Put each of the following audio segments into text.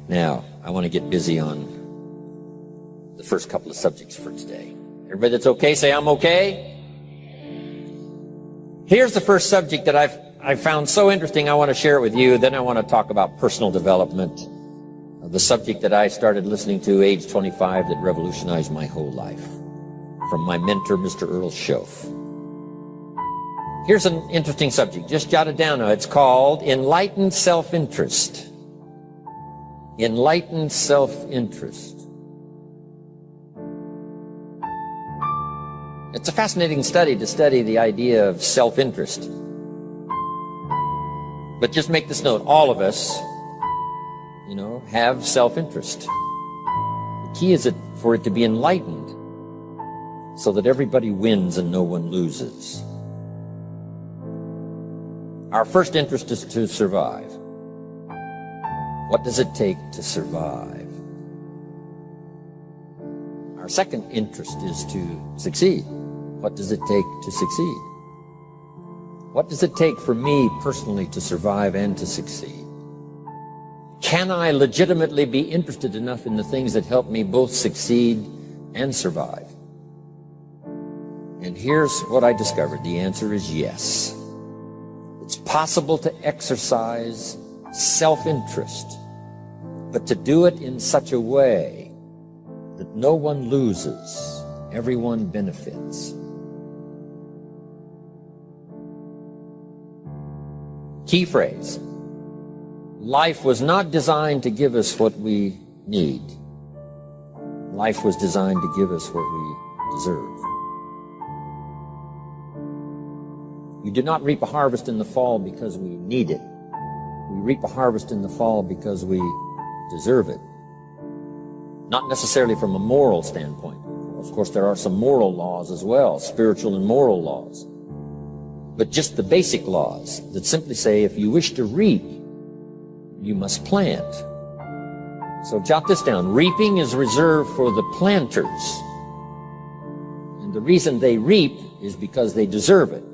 Now, I want to get busy on the first couple of subjects for today. Everybody that's okay, say I'm okay. Here's the first subject that I found so interesting. I want to share it with you. Then I want to talk about personal development, the subject that I started listening to age 25 that revolutionized my whole life, from my mentor, Mr. Earl Schoaf. Here's an interesting subject. Just jot it down now. It's called Enlightened Self-Interest. Enlightened self-interest. It's a fascinating study to study the idea of self-interest. But just make this note, all of us, have self-interest. The key is for it to be enlightened so that everybody wins and no one loses. Our first interest is to survive. What does it take to survive? Our second interest is to succeed. What does it take to succeed? What does it take for me personally to survive and to succeed? Can I legitimately be interested enough in the things that help me both succeed and survive? And here's what I discovered. The answer is yes. It's possible to exercise self-interest, but to do it in such a way that no one loses, everyone benefits. Key phrase: life was not designed to give us what we need. Life was designed to give us what we deserve. We do not reap a harvest in the fall because we need it. We reap a harvest in the fall because we deserve it. Not necessarily from a moral standpoint. Of course, there are some moral laws as well, spiritual and moral laws. But just the basic laws that simply say if you wish to reap, you must plant. So jot this down. Reaping is reserved for the planters. And the reason they reap is because they deserve it.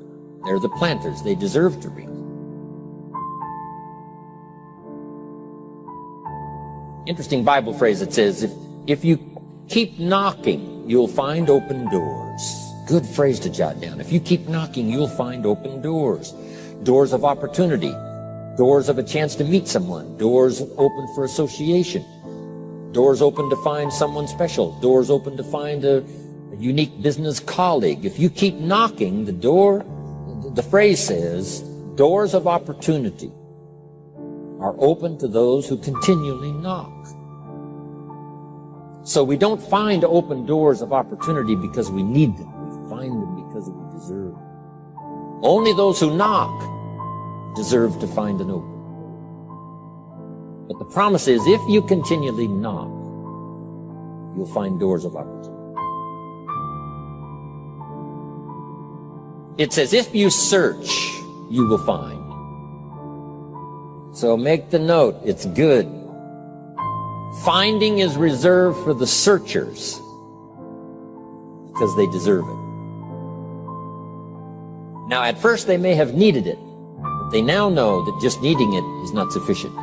They're the planters. They deserve to reap. Interesting Bible phrase that says, if you keep knocking, you'll find open doors. Good phrase to jot down. If you keep knocking, you'll find open doors. Doors of opportunity. Doors of a chance to meet someone. Doors open for association. Doors open to find someone special. Doors open to find a unique business colleague. If you keep knocking, the phrase says, doors of opportunity are open to those who continually knock. So we don't find open doors of opportunity because we need them. We find them because we deserve them. Only those who knock deserve to find an open door. But the promise is, if you continually knock, you'll find doors of opportunity. It says, if you search, you will find. So make the note, it's good. Finding is reserved for the searchers because they deserve it. Now, at first they may have needed it, but they now know that just needing it is not sufficient.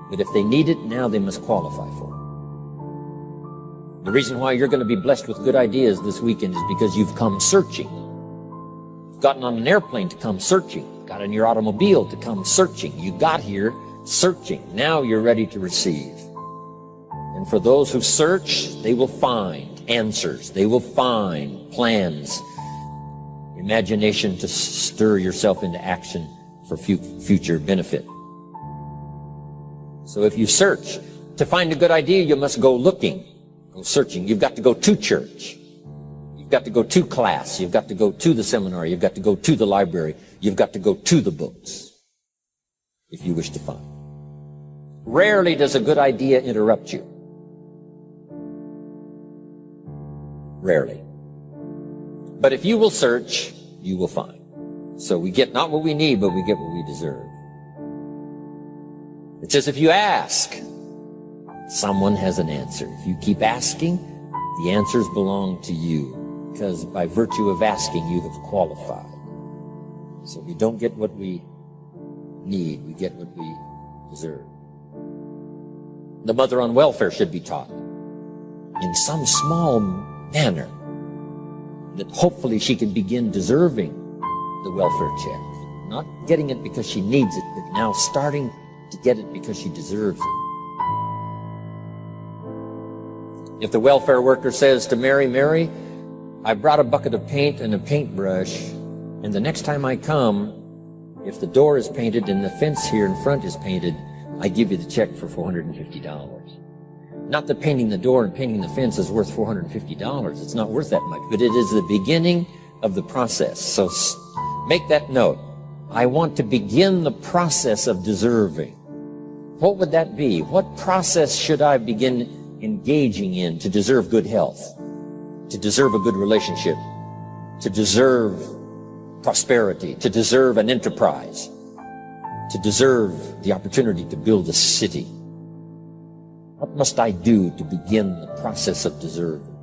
But if they need it, now they must qualify for it. The reason why you're going to be blessed with good ideas this weekend is because you've come searching. You've gotten on an airplane to come searching. Got in your automobile to come searching. You got here searching. Now you're ready to receive. And for those who search, they will find answers. They will find plans, imagination to stir yourself into action for future benefit. So if you search, to find a good idea, you must go looking, go searching. You've got to go to church. You've got to go to class. You've got to go to the seminar. You've got to go to the library. You've got to go to the books if you wish to find. Rarely does a good idea interrupt you. Rarely. But if you will search, you will find. So we get not what we need, but we get what we deserve. It says if you ask, someone has an answer. If you keep asking, the answers belong to you, because by virtue of asking, you have qualified. So we don't get what we need, we get what we deserve. The mother on welfare should be taught in some small manner that hopefully she can begin deserving the welfare check. Not getting it because she needs it, but now starting to get it because she deserves it. If the welfare worker says to Mary, Mary, I brought a bucket of paint and a paintbrush, and the next time I come, if the door is painted and the fence here in front is painted, I give you the check for $450. Not that painting the door and painting the fence is worth $450. It's not worth that much, but it is the beginning of the process. So make that note. I want to begin the process of deserving. What would that be? What process should I begin engaging in to deserve good health, to deserve a good relationship, to deserve prosperity, to deserve an enterprise, to deserve the opportunity to build a city? What must I do to begin the process of deserving?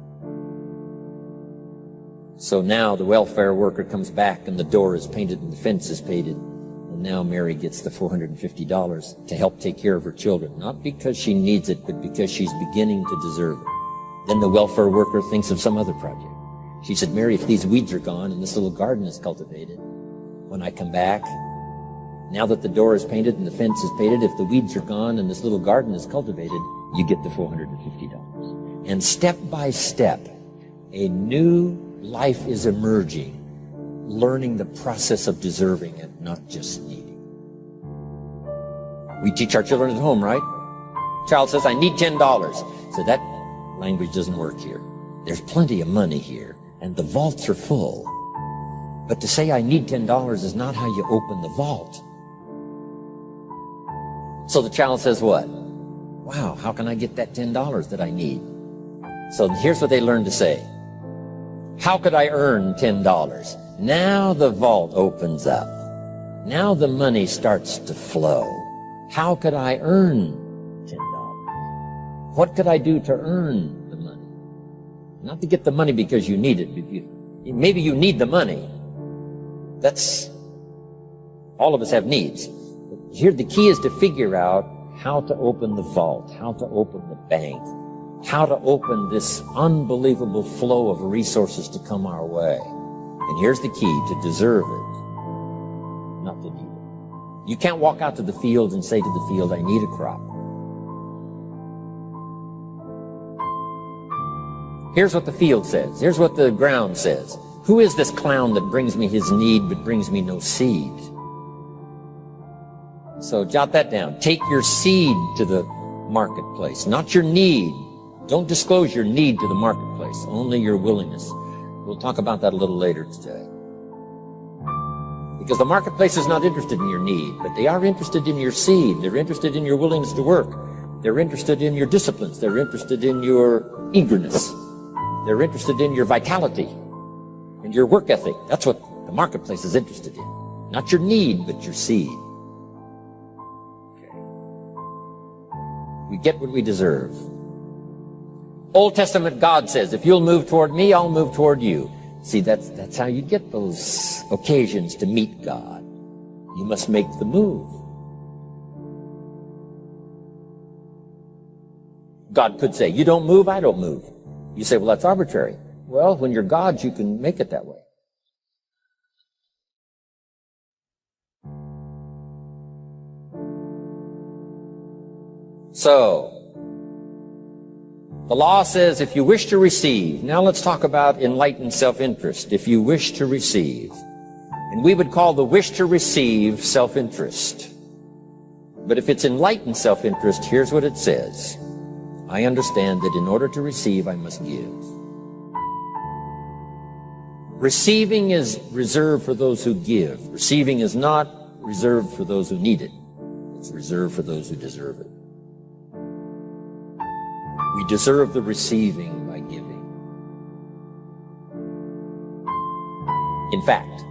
So now the welfare worker comes back and the door is painted and the fence is painted, and now Mary gets the $450 to help take care of her children, not because she needs it, but because she's beginning to deserve it. Then the welfare worker thinks of some other project. She said, Mary, if these weeds are gone and this little garden is cultivated, when I come back, now that the door is painted and the fence is painted, if the weeds are gone and this little garden is cultivated, you get the $450. And step by step, a new life is emerging, learning the process of deserving and not just needing. We teach our children at home, right? Child says, I need $10. So that language doesn't work here. There's plenty of money here, and the vaults are full. But to say I need $10 is not how you open the vault. So the child says what? Wow, how can I get that $10 that I need? So here's what they learn to say. How could I earn $10? Now the vault opens up. Now the money starts to flow. How could I earn $10? What could I do to earn the money? Not to get the money because you need it. Maybe you need the money. That's, all of us have needs. But here the key is to figure out how to open the vault, how to open the bank, how to open this unbelievable flow of resources to come our way. And here's the key: to deserve it, not to need it. You can't walk out to the field and say to the field, I need a crop. Here's what the field says. Here's what the ground says. Who is this clown that brings me his need but brings me no seed? So jot that down. Take your seed to the marketplace, not your need. Don't disclose your need to the marketplace, only your willingness. We'll talk about that a little later today. Because the marketplace is not interested in your need, but they are interested in your seed. They're interested in your willingness to work. They're interested in your disciplines. They're interested in your eagerness. They're interested in your vitality and your work ethic. That's what the marketplace is interested in. Not your need, but your seed. Okay. We get what we deserve. Old Testament God says, if you'll move toward me, I'll move toward you. See, that's how you get those occasions to meet God. You must make the move. God could say, you don't move, I don't move. You say, well, that's arbitrary. Well, when you're God, you can make it that way. So, the law says if you wish to receive, now let's talk about enlightened self-interest. If you wish to receive, and we would call the wish to receive self-interest. But if it's enlightened self-interest, here's what it says. I understand that in order to receive, I must give. Receiving is reserved for those who give. Receiving is not reserved for those who need it. It's reserved for those who deserve it. We deserve the receiving by giving. In fact,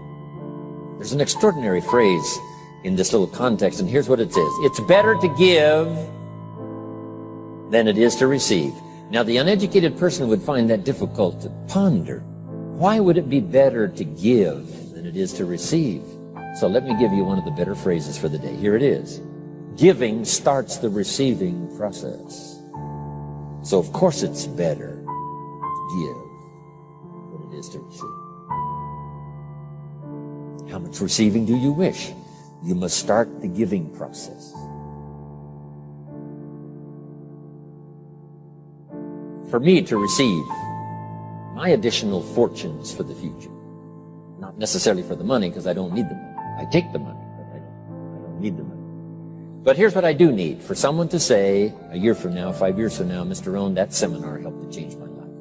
there's an extraordinary phrase in this little context, and here's what it says. It's better to give than it is to receive. Now, the uneducated person would find that difficult to ponder. Why would it be better to give than it is to receive? So let me give you one of the better phrases for the day. Here it is. Giving starts the receiving process. So of course it's better to give than it is to receive. How much receiving do you wish? You must start the giving process. For me to receive my additional fortunes for the future, not necessarily for the money, because I don't need the money. I take the money, but I don't need the money. But here's what I do need. For someone to say, a year from now, 5 years from now, Mr. Rohn, that seminar helped to change my life.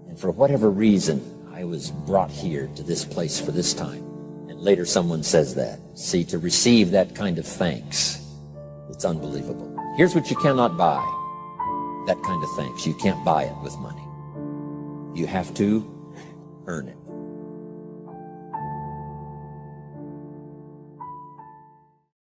And for whatever reason, I was brought here to this place for this time. And later someone says that. See, to receive that kind of thanks, it's unbelievable. Here's what you cannot buy. That kind of thanks. You can't buy it with money. You have to earn it.